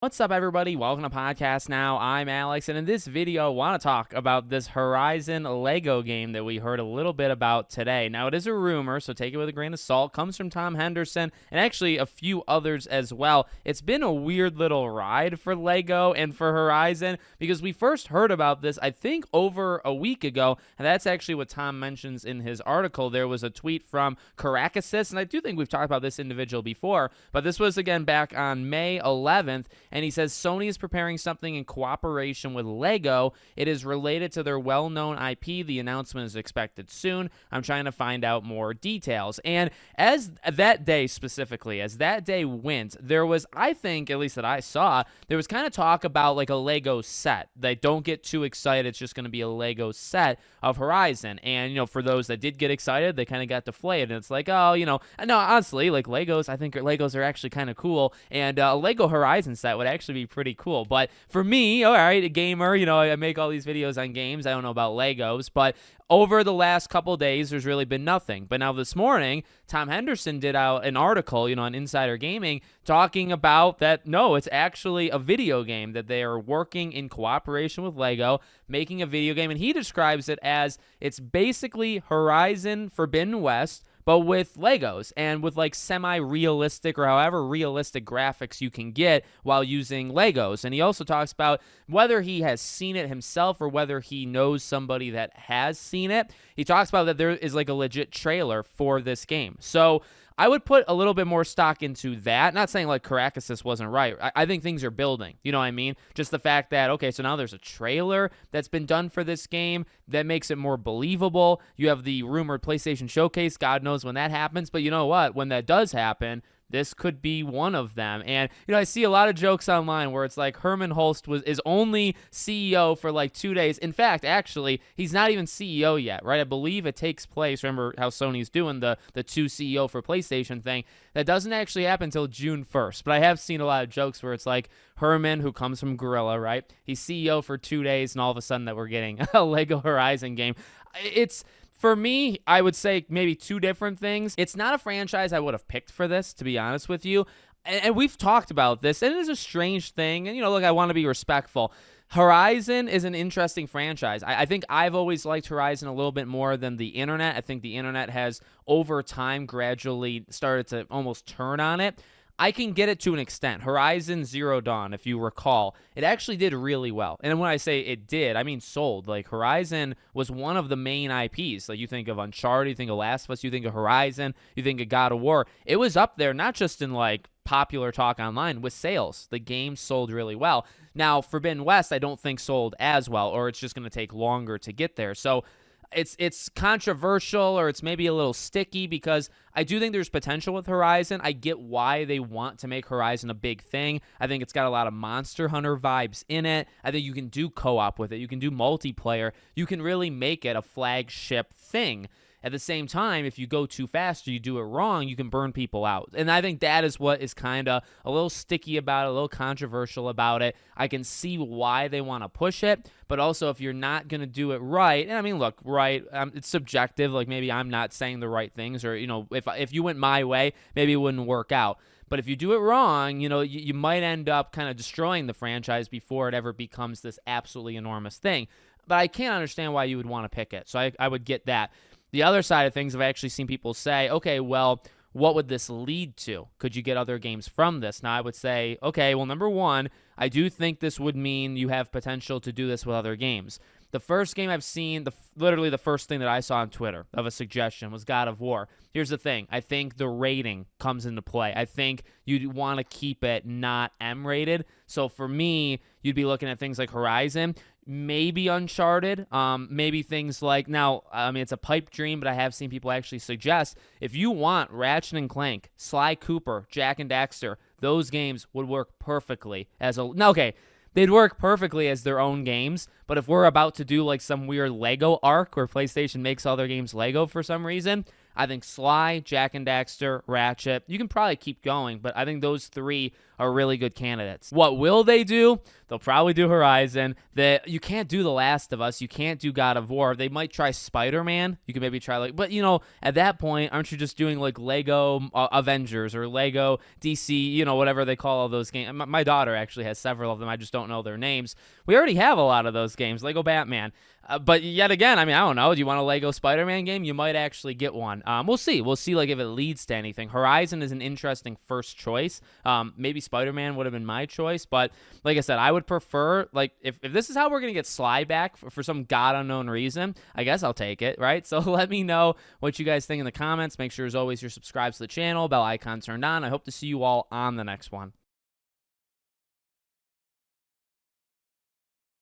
What's up, everybody? Welcome to Podcast Now. I'm Alex, and in this video, I want to talk about this Horizon Lego game that we heard a little bit about today. Now, it is a rumor, so take it with a grain of salt. It comes from Tom Henderson and actually a few others as well. It's been a weird little ride for Lego and for Horizon because we first heard about this, I think, over a week ago, and that's actually what Tom mentions in his article. There was a tweet from Caracasis, and I do think we've talked about this individual before, but this was again back on May 11th. And he says Sony is preparing something in cooperation with Lego. It is related to their well-known IP. The announcement is expected soon. I'm trying to find out more details. And as that day specifically, as that day went, there was, I think, at least that I saw, there was kind of talk about like a Lego set. They don't get too excited. It's just going to be a Lego set of Horizon. And, for those that did get excited, they kind of got deflated. And it's like, oh, no, honestly, like Legos, I think Legos are actually kind of cool. And a Lego Horizon set would actually be pretty cool. But for me, all right, a gamer, I make all these videos on games. I don't know about Legos, but over the last couple of days, there's really been nothing. But now this morning, Tom Henderson did out an article, on Insider Gaming, talking about that, no, it's actually a video game, that they are working in cooperation with Lego, making a video game. And he describes it as it's basically Horizon Forbidden West, but with Legos and with like semi-realistic or however realistic graphics you can get while using Legos. And he also talks about whether he has seen it himself or whether he knows somebody that has seen it. He talks about that there is like a legit trailer for this game. So I would put a little bit more stock into that. Not saying like Caracasis wasn't right. I think things are building. You know what I mean? Just the fact that, okay, so now there's a trailer that's been done for this game that makes it more believable. You have the rumored PlayStation Showcase. God knows when that happens. But you know what? When that does happen, this could be one of them. And, I see a lot of jokes online where it's like Herman Holst is only CEO for like 2 days. In fact, actually, he's not even CEO yet, right? I believe it takes place. Remember how Sony's doing the two CEO for PlayStation thing. That doesn't actually happen until June 1st. But I have seen a lot of jokes where it's like Herman, who comes from Gorilla, right? He's CEO for 2 days, and all of a sudden that we're getting a Lego Horizon game. For me, I would say maybe two different things. It's not a franchise I would have picked for this, to be honest with you. And we've talked about this, and it is a strange thing. And, look, I want to be respectful. Horizon is an interesting franchise. I think I've always liked Horizon a little bit more than the internet. I think the internet has, over time, gradually started to almost turn on it. I can get it to an extent. Horizon Zero Dawn, if you recall, it actually did really well. And when I say it did, I mean sold. Like, Horizon was one of the main IPs. Like, you think of Uncharted, you think of Last of Us, you think of Horizon, you think of God of War. It was up there, not just in, like, popular talk online, with sales. The game sold really well. Now, Forbidden West, I don't think sold as well, or it's just going to take longer to get there. So it's controversial, or it's maybe a little sticky, because I do think there's potential with Horizon. I get why they want to make Horizon a big thing. I think it's got a lot of Monster Hunter vibes in it. I think you can do co-op with it. You can do multiplayer. You can really make it a flagship thing. At the same time, if you go too fast or you do it wrong, you can burn people out. And I think that is what is kind of a little sticky about it, a little controversial about it. I can see why they want to push it, but also if you're not going to do it right, and I mean, look, right, it's subjective. Like, maybe I'm not saying the right things, or, if you went my way, maybe it wouldn't work out. But if you do it wrong, you might end up kind of destroying the franchise before it ever becomes this absolutely enormous thing. But I can't understand why you would want to pick it. So I would get that. The other side of things, I've actually seen people say, okay, well, what would this lead to? Could you get other games from this? Now, I would say, okay, well, number one, I do think this would mean you have potential to do this with other games. The first game I've seen, literally the first thing that I saw on Twitter of a suggestion was God of War. Here's the thing. I think the rating comes into play. I think you'd want to keep it not M-rated. So for me, you'd be looking at things like Horizon, maybe Uncharted, maybe things like, now, I mean, it's a pipe dream, but I have seen people actually suggest, if you want Ratchet and Clank, Sly Cooper, Jak and Daxter, those games would work perfectly as a, now, okay, they'd work perfectly as their own games, but if we're about to do like some weird Lego arc where PlayStation makes all their games Lego for some reason, I think Sly, Jak and Daxter, Ratchet, you can probably keep going, but I think those three are really good candidates. What will they do? They'll probably do Horizon. You can't do The Last of Us. You can't do God of War. They might try Spider-Man. You can maybe try but at that point, aren't you just doing like Lego Avengers or Lego DC, whatever they call all those games. My daughter actually has several of them. I just don't know their names. We already have a lot of those games, Lego Batman. But yet again, I don't know. Do you want a Lego Spider-Man game? You might actually get one. We'll see. We'll see like if it leads to anything. Horizon is an interesting first choice. Maybe Spider-Man would have been my choice. But like I said, I would prefer, like, if this is how we're going to get Sly back for some God unknown reason, I guess I'll take it, right? So let me know what you guys think in the comments. Make sure, as always, you're subscribed to the channel, bell icon turned on. I hope to see you all on the next one.